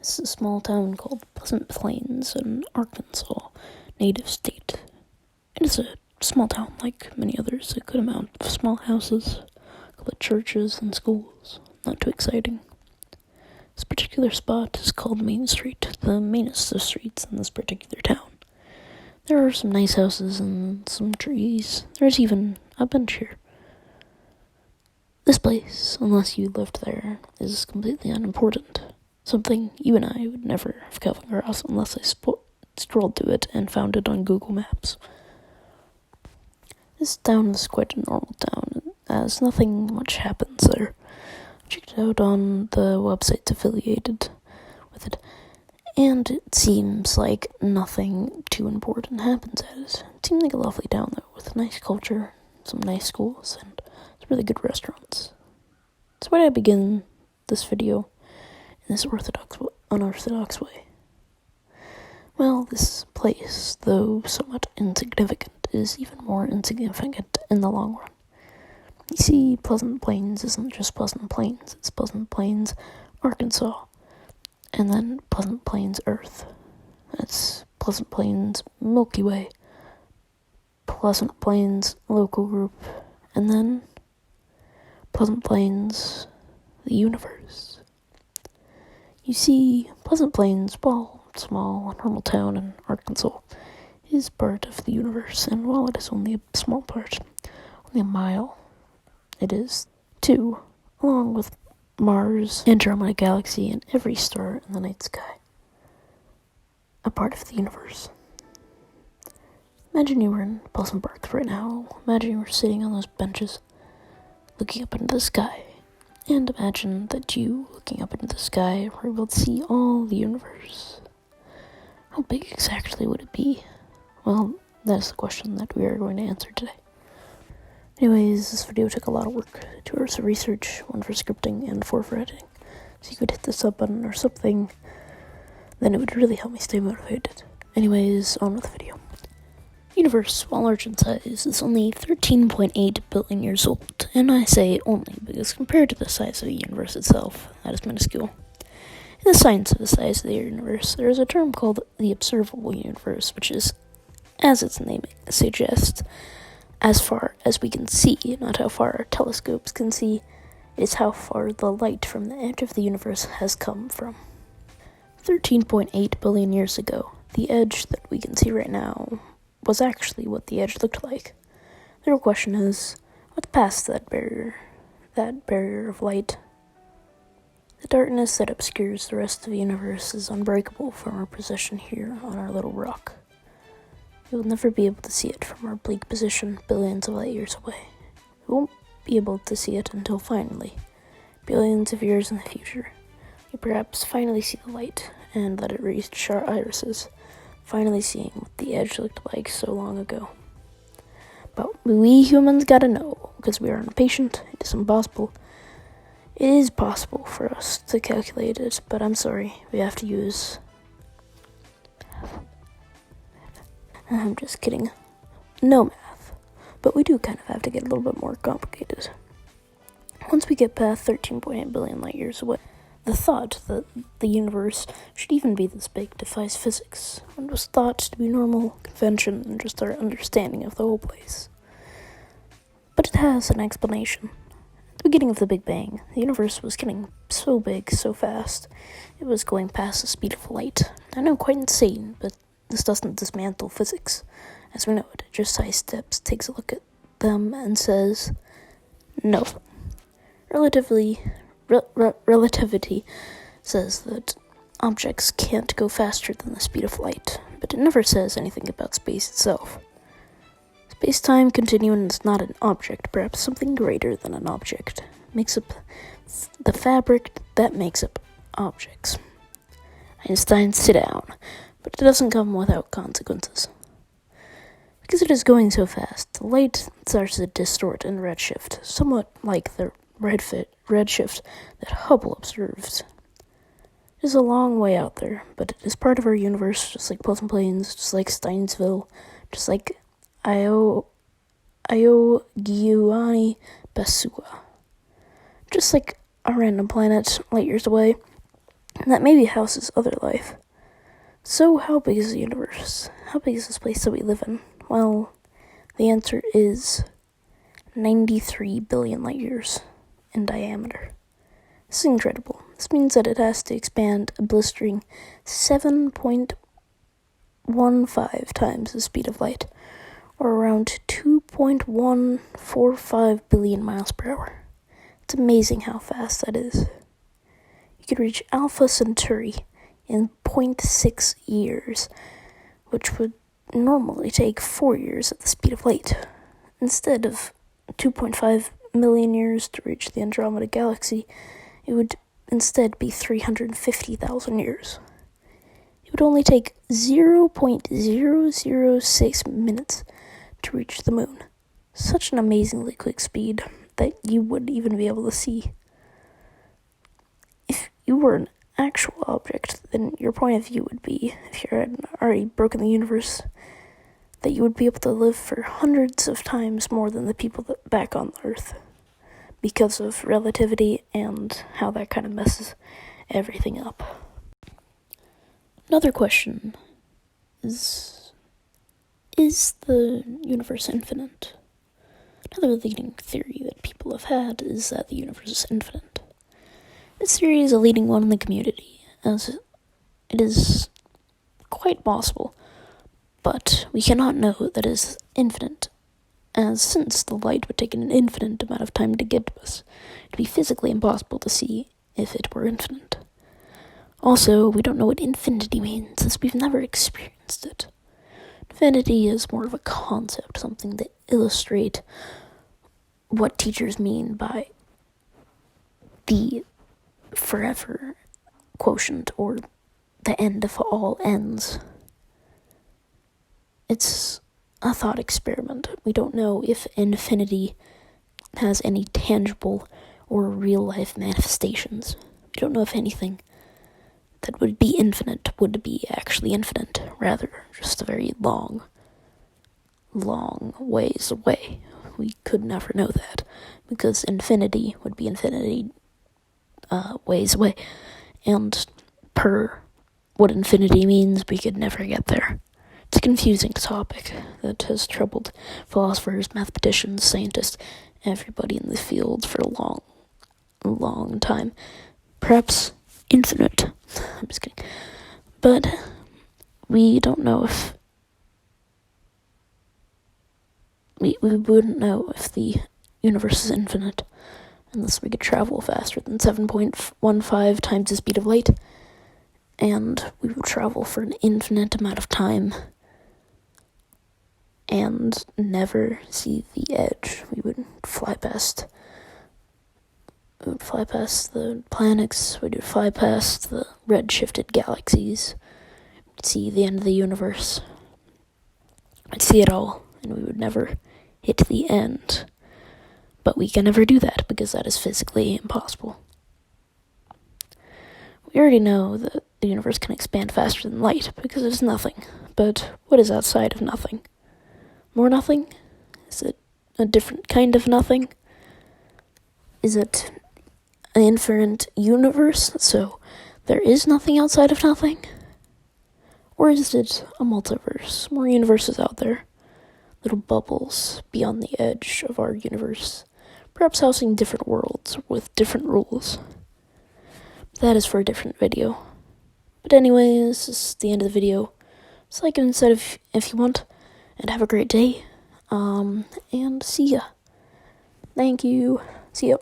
It's a small town called Pleasant Plains in Arkansas, native state. It is a small town like many others, a good amount of small houses, a couple of churches and schools. Not too exciting. This particular spot is called Main Street, the mainest of streets in this particular town. There are some nice houses and some trees. There's even a bench here. This place, unless you lived there, is completely unimportant. Something you and I would never have come across unless I strolled to it and found it on Google Maps. This town is quite a normal town, as nothing much happens there. I checked it out on the websites affiliated with it, and it seems like nothing too important happens at it. It seemed like a lovely town, though, with a nice culture, some nice schools, and some really good restaurants. So why did I begin this video in this unorthodox way? Well, this place, though somewhat insignificant, is even more insignificant in the long run. You see, Pleasant Plains isn't just Pleasant Plains, it's Pleasant Plains, Arkansas, and then Pleasant Plains, Earth. That's Pleasant Plains, Milky Way, Pleasant Plains, Local Group, and then Pleasant Plains, the universe. You see, Pleasant Plains, while small, normal town in Arkansas, is part of the universe, and while it is only a small part, only a mile, it is, too, along with Mars, Andromeda Galaxy, and every star in the night sky, a part of the universe. Imagine you were in Pleasant Park right now. Imagine you were sitting on those benches, looking up into the sky. And imagine that you, looking up into the sky, were able to see all the universe. How big exactly would it be? Well, that's the question that we are going to answer today. Anyways, this video took a lot of work. 2 hours of research, 1 for scripting, and 4 for editing. So you could hit the sub button or something, then it would really help me stay motivated. Anyways, on with the video. The universe, while large in size, is only 13.8 billion years old, and I say only because compared to the size of the universe itself, that is minuscule. In the science of the size of the universe, there is a term called the observable universe, which is, as its name suggests, as far as we can see, not how far our telescopes can see. It is how far the light from the edge of the universe has come from. 13.8 billion years ago, the edge that we can see right now was actually what the edge looked like. The real question is, what's past that barrier of light? The darkness that obscures the rest of the universe is unbreakable from our position here on our little rock. We will never be able to see it from our bleak position billions of light years away. We won't be able to see it until finally, billions of years in the future, we perhaps finally see the light and let it reach our irises, finally seeing what the edge looked like so long ago. But we humans gotta know, because we are impatient, it is impossible. It is possible for us to calculate it, but I'm sorry, we have to use... I'm just kidding. No math. But we do kind of have to get a little bit more complicated. Once we get past 13.8 billion light years away, the thought that the universe should even be this big defies physics, and was thought to be normal convention and just our understanding of the whole place. But it has an explanation. At the beginning of the Big Bang, the universe was getting so big, so fast, it was going past the speed of light. I know, quite insane, but this doesn't dismantle physics as we know it. It just sidesteps, takes a look at them, and says, no. Relativity says that objects can't go faster than the speed of light, but it never says anything about space itself. Space-time continuum is not an object, perhaps something greater than an object. It makes up the fabric that makes up objects. Einstein, sit down. But it doesn't come without consequences. Because it is going so fast, the light starts to distort in redshift, somewhat like the redshift that Hubble observes. It is a long way out there, but it is part of our universe, just like Pleasant Plains, just like Steinsville, just like Ioguani Besua. Just like a random planet light years away, that maybe houses other life. So how big is the universe? How big is this place that we live in? Well, the answer is 93 billion light years in diameter. This is incredible. This means that it has to expand a blistering 7.15 times the speed of light, or around 2.145 billion miles per hour. It's amazing how fast that is. You could reach Alpha Centauri in 0.6 years, which would normally take 4 years at the speed of light. Instead of 2.5 million years to reach the Andromeda Galaxy, it would instead be 350,000 years. It would only take 0.006 minutes to reach the moon. Such an amazingly quick speed that you wouldn't even be able to see. If you were an actual object, then your point of view would be, if you had already broken the universe, that you would be able to live for hundreds of times more than the people back on Earth, because of relativity and how that kind of messes everything up. Another question is the universe infinite? Another leading theory that people have had is that the universe is infinite. This theory is a leading one in the community, as it is quite possible, but we cannot know that it is infinite, as since the light would take an infinite amount of time to get to us, it would be physically impossible to see if it were infinite. Also, we don't know what infinity means, since we've never experienced it. Infinity is more of a concept, something to illustrate what teachers mean by the forever quotient, or the end of all ends. It's a thought experiment. We don't know if infinity has any tangible or real-life manifestations. We don't know if anything that would be infinite would be actually infinite, rather just a very long ways away. We could never know that, because infinity would be infinity ways away, and per what infinity means, we could never get there. It's a confusing topic that has troubled philosophers, mathematicians, scientists, everybody in the field for a long time. Perhaps infinite. I'm just kidding. But we don't know if we wouldn't know if the universe is infinite unless we could travel faster than 7.15 times the speed of light, and we would travel for an infinite amount of time and never see the edge. We would fly past the planets, we would fly past the red-shifted galaxies, we'd see the end of the universe. We'd see it all, and we would never hit the end. But we can never do that, because that is physically impossible. We already know that the universe can expand faster than light, because it is nothing. But what is outside of nothing? More nothing? Is it a different kind of nothing? Is it an infinite universe, so there is nothing outside of nothing? Or is it a multiverse, more universes out there, little bubbles beyond the edge of our universe, perhaps housing different worlds with different rules? That is for a different video. But anyways, this is the end of the video. So like and said if you want, and have a great day, and see ya. Thank you. See ya.